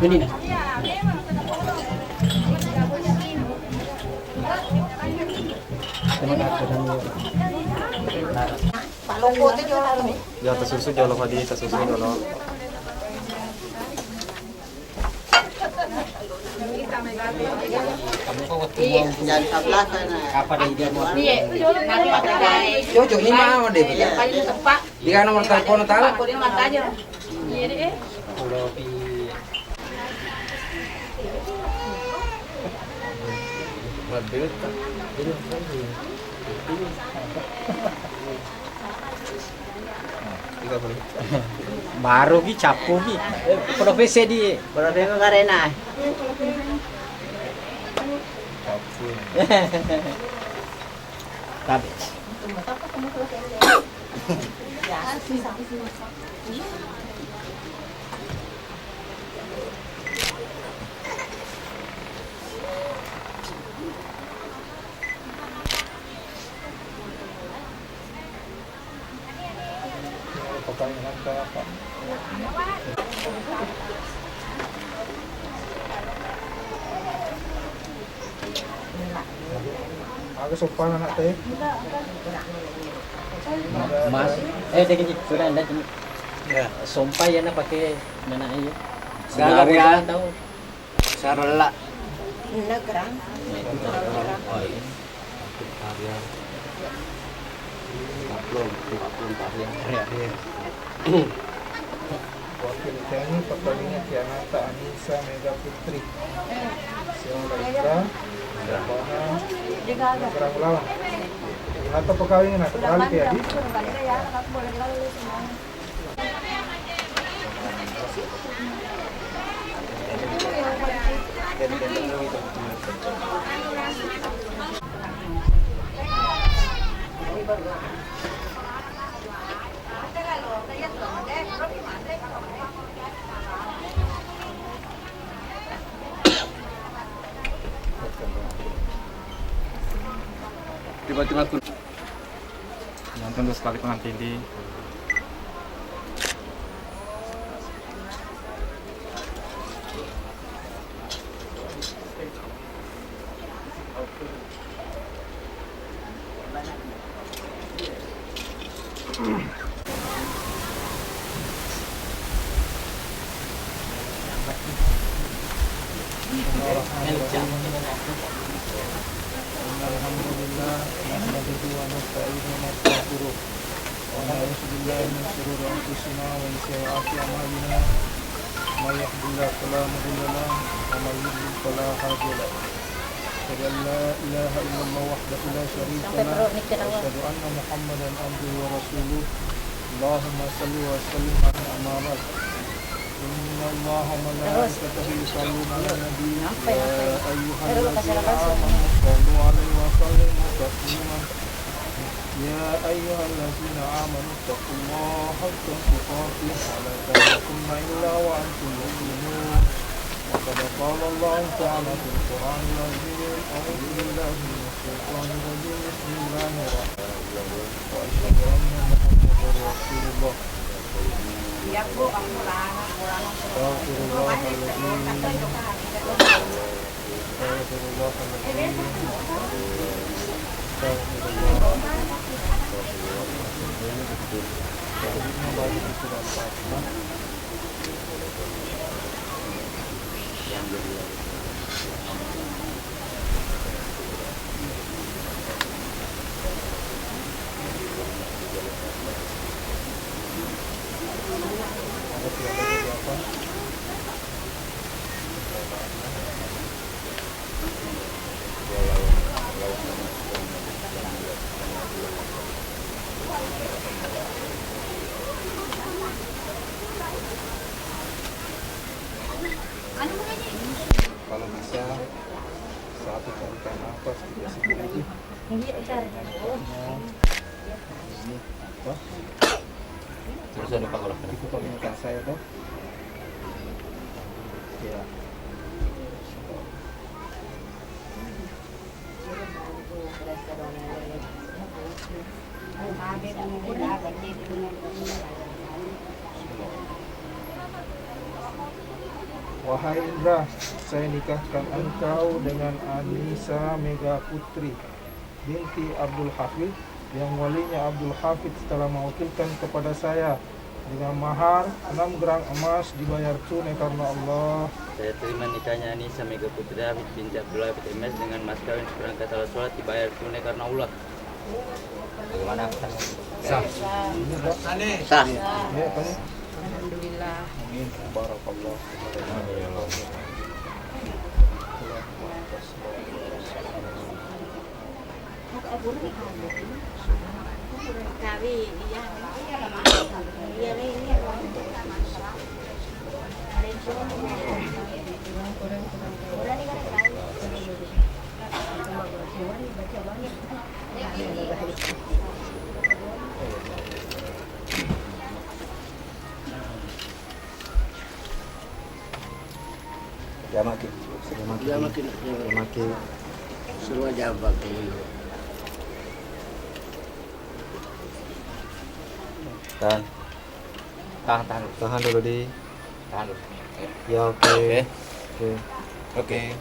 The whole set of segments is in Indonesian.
Ini nah. Ya tas susu jolok tadi, tas susu jolok. Kamu kok waktu mau Jangan 14 na. apa deh dia mau? Iya, guys. Jojo ini mah deh. Paling tepat. Dia nomor telepon tahu. Aku dia mata aja. Iya deh. Kalau di Mobil tak. baru ki capu ki. Profesi di. Berapa ko karena? Tapi Agak sopan anak teh. Mas, dikit sudah anda ini. Ya. Sumpah ya nak pakai mana aja. Segar ya. Tahu. Sarela. Nagrang. Oh iya. Karya. Upload karya. Wakil teknik Pertamina Kianata Anissa Mega Putri. Siang Raika. Bana. Serang lawan. Atau perkawinan atau balik ya di. Tiba-tiba aku nonton terus sekali pengantin di Alhamdulillah, nahmaduhu wa nasta'inuhu wa nastaghfiruh. Wa na'udzu billahi min shururi anfusina wa min sayyiati a'malina. May yahdihillahu fala mudilla lahu wa may yudlil fala hadiya lahu. Asyhadu an la ilaha illallah wahdahu la syarika lahu wa asyhadu anna Muhammadan abduhu wa rasuluh. Allahumma shalli wa sallim ala amma ba'd. Inna Allaha wa malaikatahu yusholluna 'alan nabi ya ayyuhallazina amanu shallu 'alaihi wa sallimu taslima. Ya ayyuhallazina amanu taqullaha haqqa tuqatih wa la tamutunna illa wa antum muslimun. Wa qad qala Allahu ta'ala fil Qur'anil 'azim, a'udzu billahi minasy syaithanir rajim. Bismillahirrahmanirrahim. Wa asyhadu anna Muhammadar Rasulullah. Ya Bu, aku pulang. Kalau bisa satu tarikan nafas 3 sekali. Ini apa? Terus ada Pak Golok. Itu permintaan saya tuh. Ya. Wahai Indra, saya nikahkan engkau dengan Anissa Mega Putri binti Abdul Hafid yang walinya Abdul Hafid telah mewakilkan kepada saya dengan mahar 6 gram emas dibayar tunai karena Allah. Saya terima nikahnya Anissa Mega Putri Hafid binti Abdul Hafid MS dengan mas kawin seperangkat alat sholat dibayar tunai karena Allah. Gimana? Sah. Sah. Ya, tanya. Alhamdulillah. Amin. Barakallah. Kali iya. Iya ini. Ya makin. Dia makin suruh aja pakai. Tahan dulu di. Tahan dulu. Ya oke. Oke.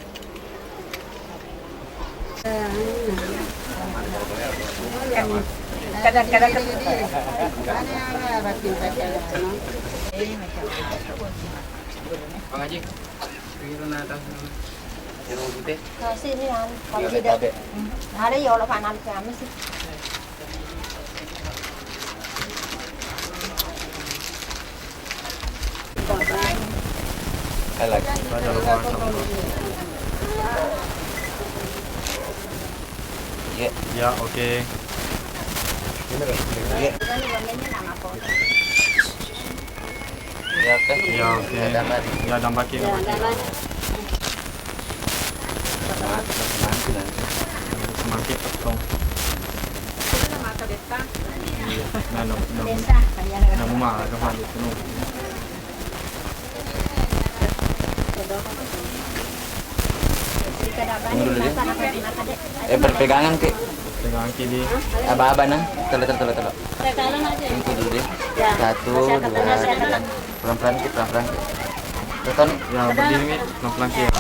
Kadang-kadang Bang Haji. Pikiran atas. Jeruk putih. Kasi ni ang pagdida. Ada yo lo panal kami sih. Ya, oke. Ya, oke. Ya oke. Ya dambaki. Semakin petong. Na muma ka pa dito no. Berpegangan ke. Pegang kiri. Aba-aba na. Telo. Pegangan aja. Itu dulu deh. Ya. 1, 2, 3. Pelan-pelan ke, pelan-pelan ke. Tekan. Ya berdiri pelan-pelan ya.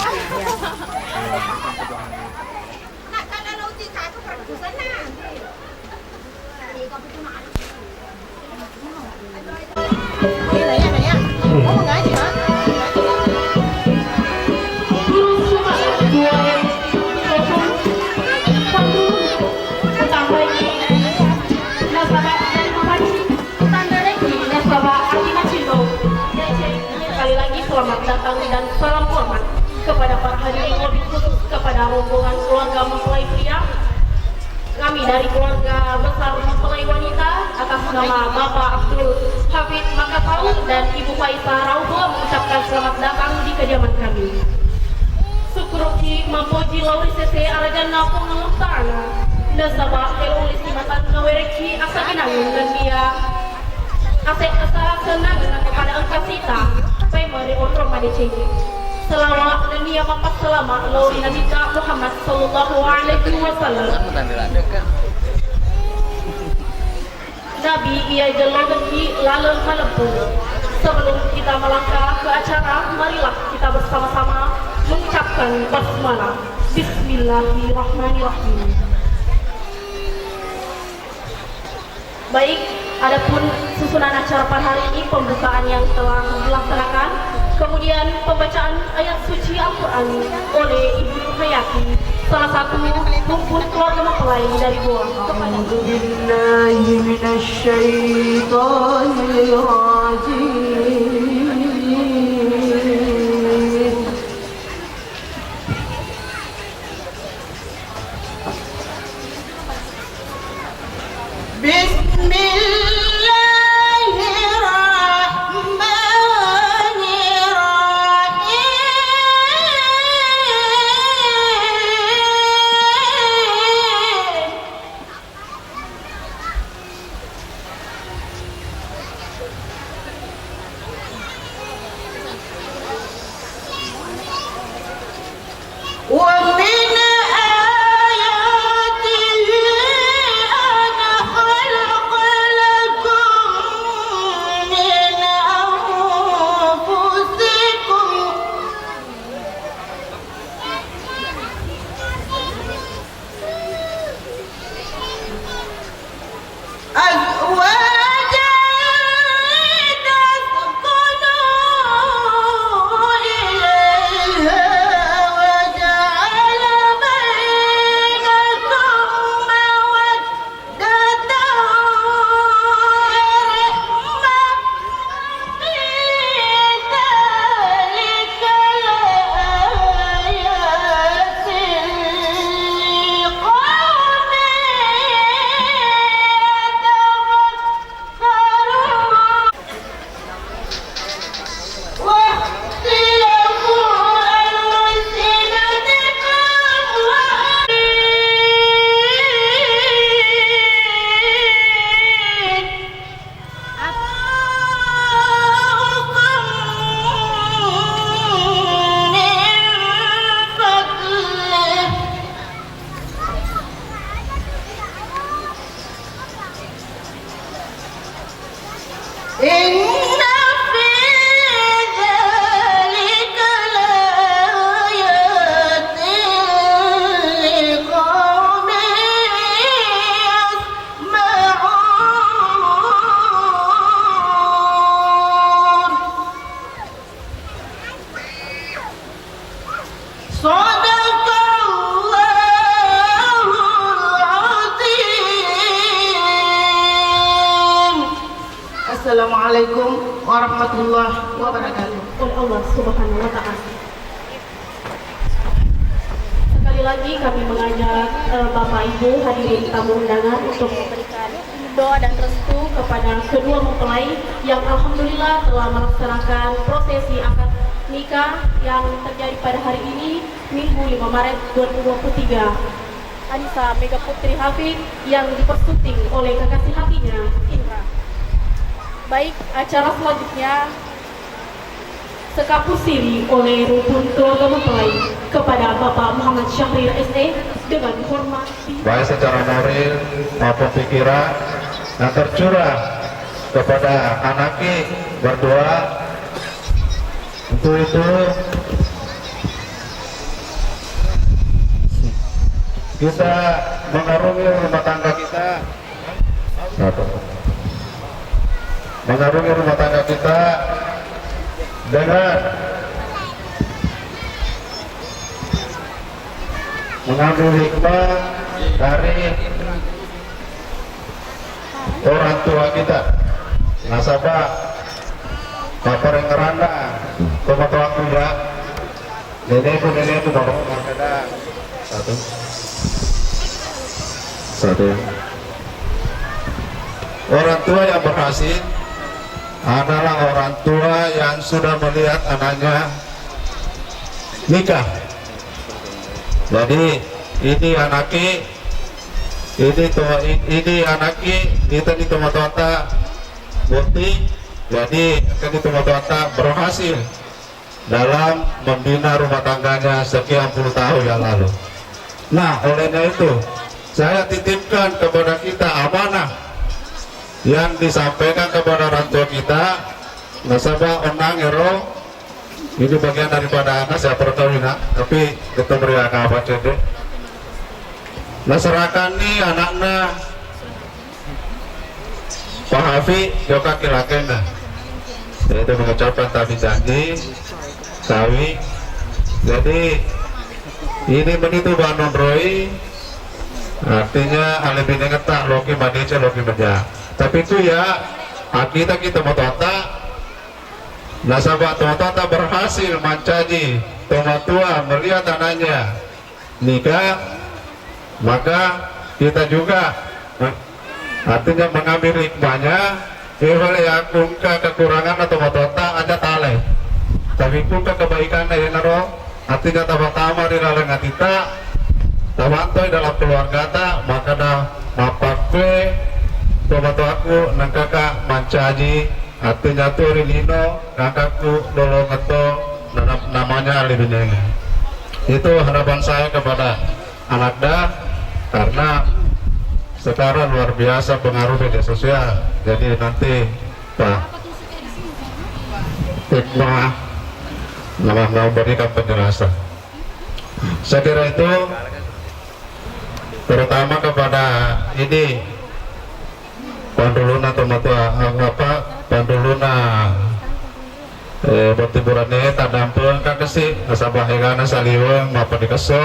Sekali lagi selamat datang dan salam hormat kepada para hadirin, lebih khusus kepada rombongan keluarga mempelai pria. Kami dari keluarga besar mempelai wanita atas nama Bapak Abdul Hafid Makasau dan Ibu Faisal Raubo mengucapkan selamat datang di kediaman kami. Syukuruki mampoji lauri sese arajan napong ng ta'ala nasaba elulis timatan nawereki asa ginangun dan dia ase asa senang kepada engkasita pemeri onro madecegi selawat dan dia mampas selama lauri Nabi Muhammad sallallahu alaihi wasallam. Nabi ia jelogeki lalu halempur. Sebelum kita melangkah ke acara, marilah kita bersama-sama mengucapkan basmalah. Bismillahirrahmanirrahim. Baik, adapun susunan acara pada hari ini pembukaan yang telah dilaksanakan, kemudian pembacaan ayat suci Al-Quran oleh Ibu Hayati, salah satu rumpun keluarga mempelai dari Goa. Wassalamualaikum warahmatullahi wabarakatuh. Oleh Allah Subhanahu wa taala. Sekali lagi kami mengajak Bapak Ibu hadirin tamu undangan untuk memberikan doa dan restu kepada kedua mempelai yang alhamdulillah telah melaksanakan prosesi akad nikah yang terjadi pada hari ini Minggu 5 Maret 2023. Anissa Mega Putri Hafid yang dipersunting oleh kekasih hatinya Indra. Baik, acara selanjutnya sekapu siri oleh rukun keluarga mempelai kepada Bapak Muhammad Syahrir SE dengan hormat baik secara moral maupun pikiran yang tercurah kepada anaknya berdua. Untuk itu kita mengarungi rumah tangga kita, mengarungi rumah tangga kita dengan mengambil hikmah dari orang tua kita, nasabah, bapak yang ngeranda, tua kuda, nenek baru ada satu. Orang tua yang berhasil adalah orang tua yang sudah melihat anaknya nikah. Jadi ini anaknya, ini anaknya, kita di teman-teman bukti. Jadi kan di teman-teman berhasil dalam membina rumah tangganya sekian puluh tahun yang lalu. Nah, olehnya itu saya titipkan kepada kita amanah yang disampaikan kepada orang tua kita, nasabah onang ero. Ini bagian daripada anak saya perkawinan, tapi kita berikan apa cedek. Masyarakat ini anaknya Pak Hafi joka kilakena, yaitu mengucapkan tadi janji sawi. Jadi ini menitu Bandung Roy, artinya alibine ngetak loki madice loki meja. Tapi itu ya kita mau tonton. Nasabah tonton berhasil mencaji tua melihat anaknya nikah, maka kita juga artinya mengambil hikmahnya. Iwale aku kekurangan atau tonton ada tale, tapi pun kebaikan yang naro. Artinya pertama di dalam kita tawantoi dalam keluarga ta maka dah mapakwe tomato aku nang kakak mancaji artinya tuh rinino kakakku dolo ngeto namanya alibinenga. Itu harapan saya kepada anak dah, karena sekarang luar biasa pengaruh media sosial. Jadi nanti Pak hikmah mau berikan penjelasan. Saya kira itu terutama kepada ini Panduluna tomatua apa Panduluna bertiburannya tadampeng kakesi nasabah hegana saliweng maupun dikeso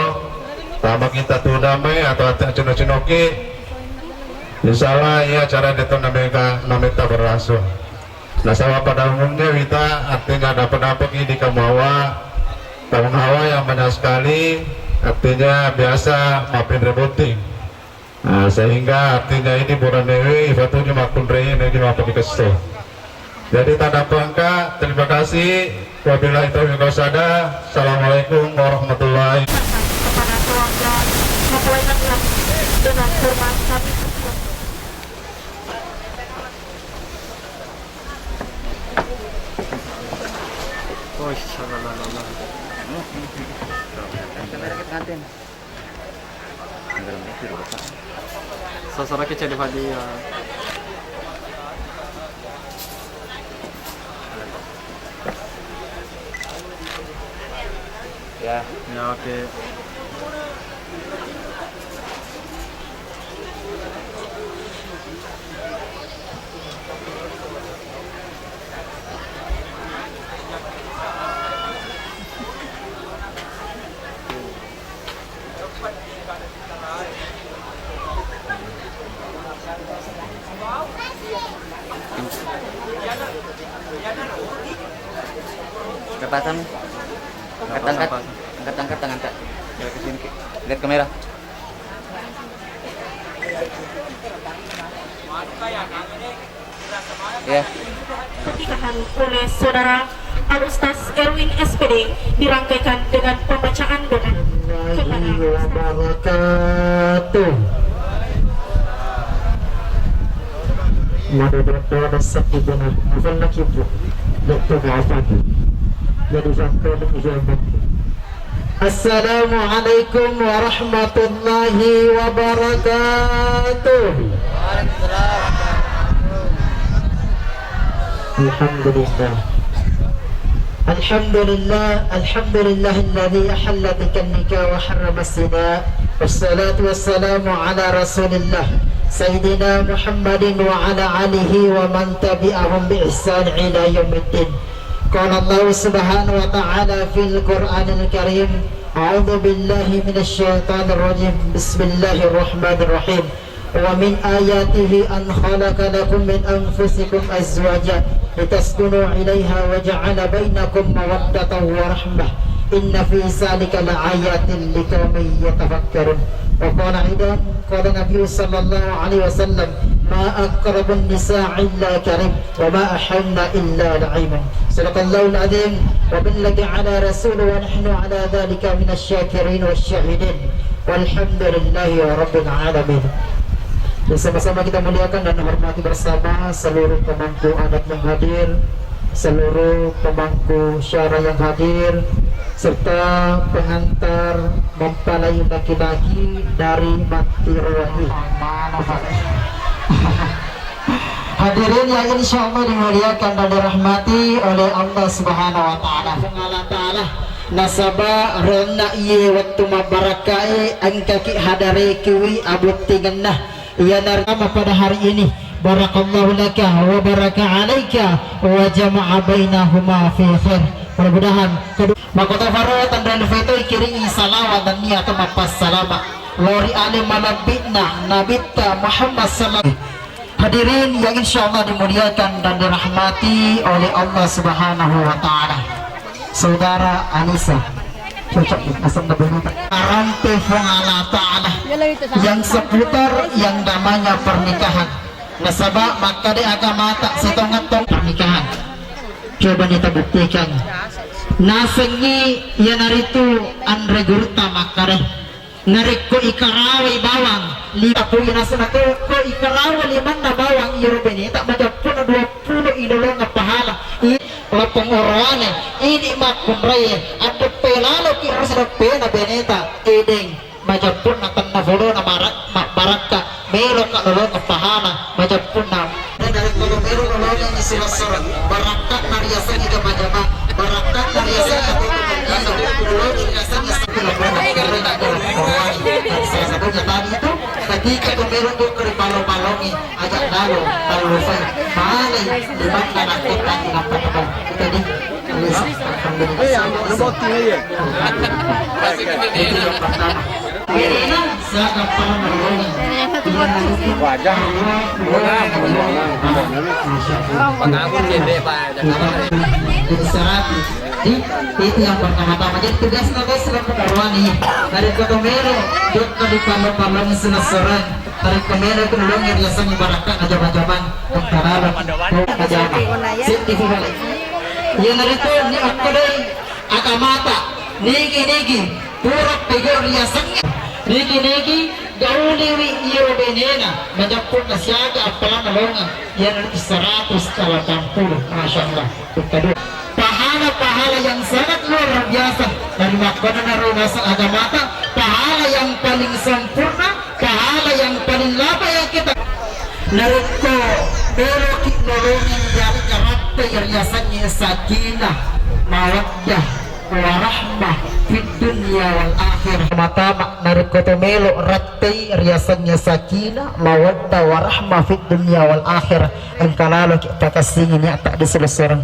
sama kita tuh damai atau cino-cinoki insyaallah ya acara itu namanya berlangsung. Nasabah pada umumnya kita artinya dapat di Kamawa tahun hawa yang banyak sekali, artinya biasa maupun rebooting. Nah, sehingga artinya ini bulan dewi batunya maupun rei ini maupun dikesto. Jadi tanda pangka, terima kasih. Wabillahi taufiq wal hidayah. Assalamualaikum warahmatullahi wabarakatuh. kepada keluarga mempelai dengan hormat kami. Oh, insyaallah. Sasara kecil di hadiah. Ya. Ya, oke. Kepasang. Angkat. Angkat tangan tak. Lihat ke sini. Lihat kamera. Ya. Pernikahan oleh saudara Al-Ustaz Erwin SPD dirangkaikan dengan pembacaan doa kepada wabarakatuh. Madadada sakibana mufallak ibu Dr. Afadi jadi faktor zaman. Assalamualaikum warahmatullahi wabarakatuh. Alhamdulillah. Alhamdulillahilladzi ahalla bika an-nikah wa harrama as-zina. Wassalatu wassalamu ala Rasulillah Sayyidina Muhammadin wa ala alihi wa man tabi'ahum bi ihsan ila yaumiddin. Qala Allah subhanahu wa ta'ala fil Qur'anil Karim, a'udzu billahi minasy syaithanir rajim. Bismillahirrahmanirrahim. Wa min ayatihi an khalaqa lakum min anfusikum azwaja litaskunu ilaiha wa ja'ala bainakum mawaddatan wa rahmah. Inna fi zalika laayatin liqaumin yatafakkarun. Wa qala aidan qala Nabi sallallahu alaihi wasallam ma aqrabun nisa' illa karim wa ma ahanna illa la'iman. Sadaqallahul azim wa billahi ala rasul wa nahnu ala dhalika minasy syakirin wasyahidin. Walhamdulillahi rabbil alamin. Bersama-sama kita muliakan dan hormati bersama seluruh pemangku adat yang hadir, seluruh pemangku syara yang hadir, serta pengantar mempelai laki-laki dari Matirwahi. Hadirin yang insya Allah dimuliakan dan dirahmati oleh Allah Subhanahu Wa Taala. Nasaba rona iye waktu mabarakai angkaki hadare kiwi abut tingenah. Ya narama pada hari ini barakallahu laka wa baraka alaika wa jama'a bainahuma fi khair. Mudah-mudahan makota faratan dan fitoi kiri salawat dan niat mapas salama lori alim malabitna nabita Muhammad sallallahu. Hadirin yang insyaallah dimuliakan dan dirahmati oleh Allah Subhanahu wa taala. Saudara Anissa cocok asam berbeda rantai Allah Ta'ala yang seputar yang namanya pernikahan. Nasabah maka di agama tak setongah-tong pernikahan. Coba kita buktikan. Nasengi yang naritu andre gurta makare narik ko ikarawai bawang lima puluh nasana ko ikarawai liman na bawang irubeni tak macam pun 20 idolo nga pahala lapong orwane ini makun raya ada pelalo ki rasa pena beneta edeng macam pun na tanna folo na baraka melo ka lolo nga pahala macam pun na dari kalau melo lolo ni silasara baraka na riasan ika majama baraka na riasan ika lolo ni riasan salah satunya tadi itu ketika pemilu itu keripalo-palongi agak dalam lalu saya malai dimana nakutkan dengan apa-apa tadi itu yang pertama ini saya kapal menolongi wajah itu yang pertama-tama. Jadi tugas naga selaku darwani dari Kotomero dok di palo-palong senasoran dari Kotomero itu nolong yang biasanya barakat ajaban-ajaban antara ajaban setiap balik yang dari itu ni aku deh akamata niki purok pegor biasanya niki gauli iyo benena menjapur nasiaga apalan nolongan yang 180 Masya Allah. Kedua pahala yang sangat luar biasa dari makanan rumah agama, pahala yang paling sempurna, pahala yang paling lama yang kita nariko beroki nolongin dari karate riasannya sakinah mawaddah warahmah fid dunya wal akhirah. Mata nariko tomelo ratte riasannya sakinah mawaddah warahmah fid dunya wal akhirah. Engkalalo kita kasih ini tak diselesaikan.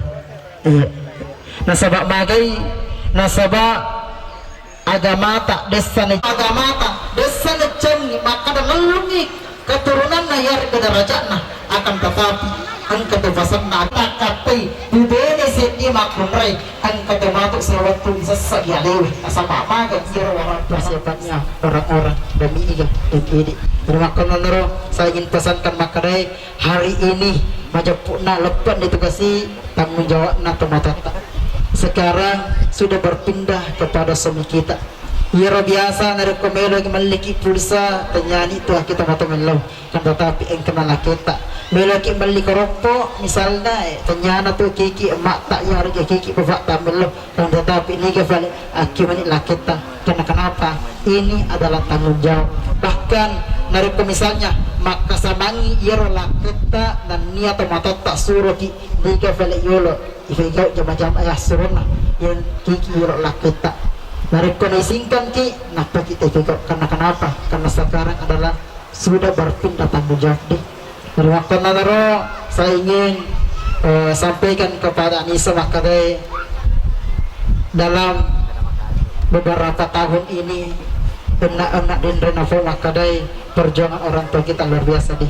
Nasabak magai nasabak agamata desana cengi maka ngelungi keturunan nayar ke derajatna akan tetapi ang katabasan na takatay bibene siti makunray ang katamatok sa waktu isa sa yaliw asa mamagan sira orang persiapannya orang-orang demi ini terima kasih saya ingin pesankan makarai hari ini majapuna lepas ditugasi tanggung jawab na tomatata sekarang sudah berpindah kepada suami kita. Iro biasa na rekomelo yang maliki pulsa tanyani itu kita matamelau kan tetapi yang kenal kita melaki malik rompo misalnya tanyana tu kiki emak tak yang harga kiki bapak tamelau kan tetapi ini kafal akibat kita karena kenapa ini adalah tanggung jawab bahkan nariko misalnya maka samangi iro lakita dan niat mata tak suruh ki di kafal yolo ifigau jam-jam ayah suruh yang kiki iro lakita mereka naisingkan ki, napa kita ikut karena kenapa? Karena sekarang adalah sudah berpindah tanggung jawab deh. Dari waktu nanaro saya ingin sampaikan kepada Anissa Makadai dalam beberapa tahun ini benak-benak dan Renavo Makadai perjuangan orang tua kita luar biasa deh.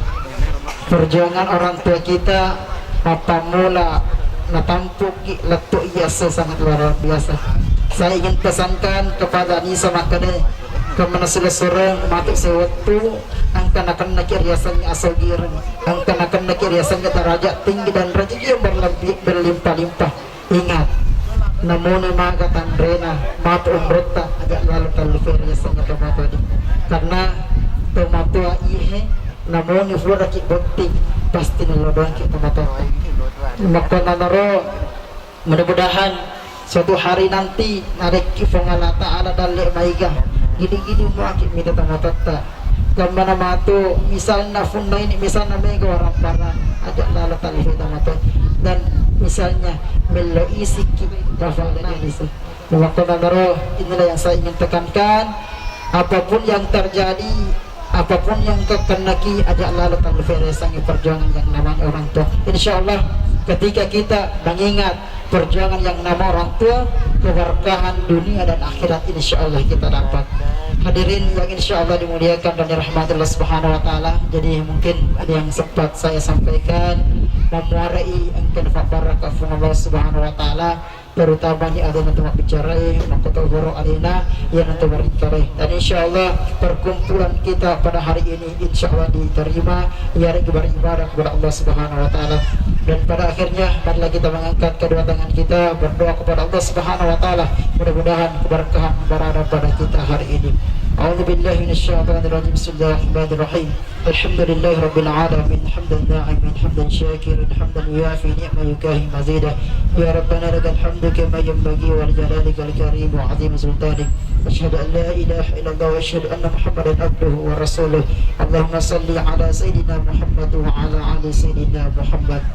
Perjuangan orang tua kita apa mula natampu ki letuk biasa sangat luar biasa. Saya ingin pesankan kepada Anissa Makadai kemana sudah sorong matuk sewaktu angkan akan nak riasannya asal giran angkan akan nak riasannya derajat tinggi dan rezeki yang berlimpah-limpah. Ingat namun maga tandrena matu umrota agak lalu kalifir riasannya tomato karena tomato ihe namun flora ki bukti pasti nalodong ki tomato maka nanaro mudah-mudahan suatu hari nanti nareki fongala ta'ala dalek maiga gini-gini muakib minta tamatata gamana matu misalnya funda ini misalnya mega orang para ajak lala talihi tamatata dan misalnya melo isiki rafalnya bisa waktu nanaro inilah yang saya ingin tekankan apapun yang terjadi apapun yang kekenaki ajak lala talihi sangi perjuangan yang namanya orang tua insyaallah ketika kita mengingat perjuangan yang nama orang tua keberkahan dunia dan akhirat insyaallah kita dapat. Hadirin yang insyaallah dimuliakan dan dirahmati Allah Subhanahu wa taala. Jadi mungkin ada yang sempat saya sampaikan memuarai angkan barakah Allah Subhanahu wa taala terutama di ada nanti bicara makota guru alina yang nanti berbicara dan insyaallah perkumpulan kita pada hari ini insyaallah diterima ya beribadah kepada Allah Subhanahu wa taala dan pada akhirnya marilah kita mengangkat kedua tangan kita berdoa kepada Allah Subhanahu wa taala mudah-mudahan keberkahan berada pada kita hari ini. A'udzu billahi minasyaitonir rajim. Bismillahirrahmanirrahim. Alhamdulillahi rabbil alamin hamdan na'iman hamdan syakiran hamdan yuafi ni'ma yukahi mazida ya rabbana lakal hamdu kama yanbaghi wa lijalalika al-karim wa 'azim sultanik asyhadu an la ilaha illallah wa asyhadu anna muhammadan abduhu wa rasuluh. Allahumma salli ala sayyidina Muhammad wa ala ali sayyidina Muhammad.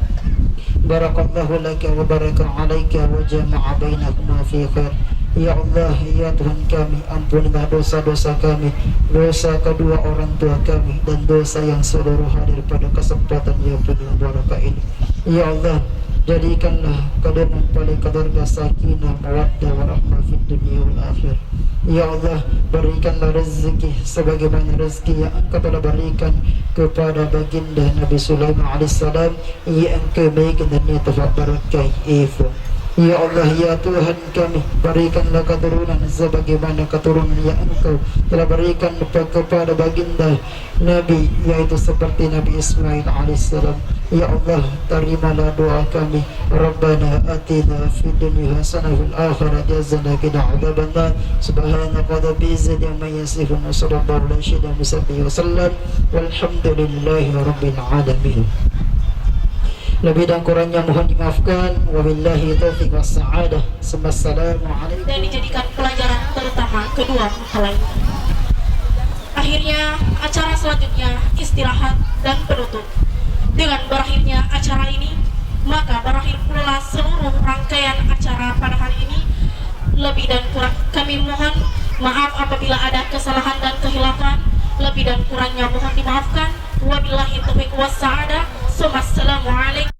Barakallahu laka wa baraka alaika wa jama'a bainakuma fi khair. Ya Allah, ya Tuhan kami, ampunilah dosa-dosa kami, dosa kedua orang tua kami, dan dosa yang seluruh hadir pada kesempatan yang penuh barakah ini. Ya Allah, jadikanlah keadaan paling keluarga sakinah, mawaddah, warahmah fid dunia wal akhir. Ya Allah, berikanlah rezeki sebagaimana rezeki yang Engkau telah berikan kepada baginda Nabi Sulaiman alaihissalam yang Engkau berikan dan ia telah barakah ifu. Ya Allah, ya Tuhan kami, berikanlah keturunan sebagaimana keturunan yang Engkau telah berikan kepada baginda Nabi, yaitu seperti Nabi Ismail alaihissalam. Ya Allah, terimalah doa kami. Rabbana atina fid dunya hasanah wa fil akhirati hasanah wa qina adzabannar. Subhanaka rabbil izzati amma yasifun wa sallallahu alaihi wa sallam. Walhamdulillahi rabbil alamin. Lebih dan kurangnya mohon dimaafkan. Wabillahi taufiq was sa'adah. Assalamualaikum. Dan dijadikan pelajaran terutama kedua mempelai. Akhirnya acara selanjutnya istirahat dan penutup. Dengan berakhirnya acara ini, maka berakhir pula seluruh rangkaian acara pada hari ini. Lebih dan kurang kami mohon maaf apabila ada kesalahan dan kehilafan. Lebih dan kurangnya mohon dimaafkan. Wabillahi taufiq was sa'adah. Assalamualaikum.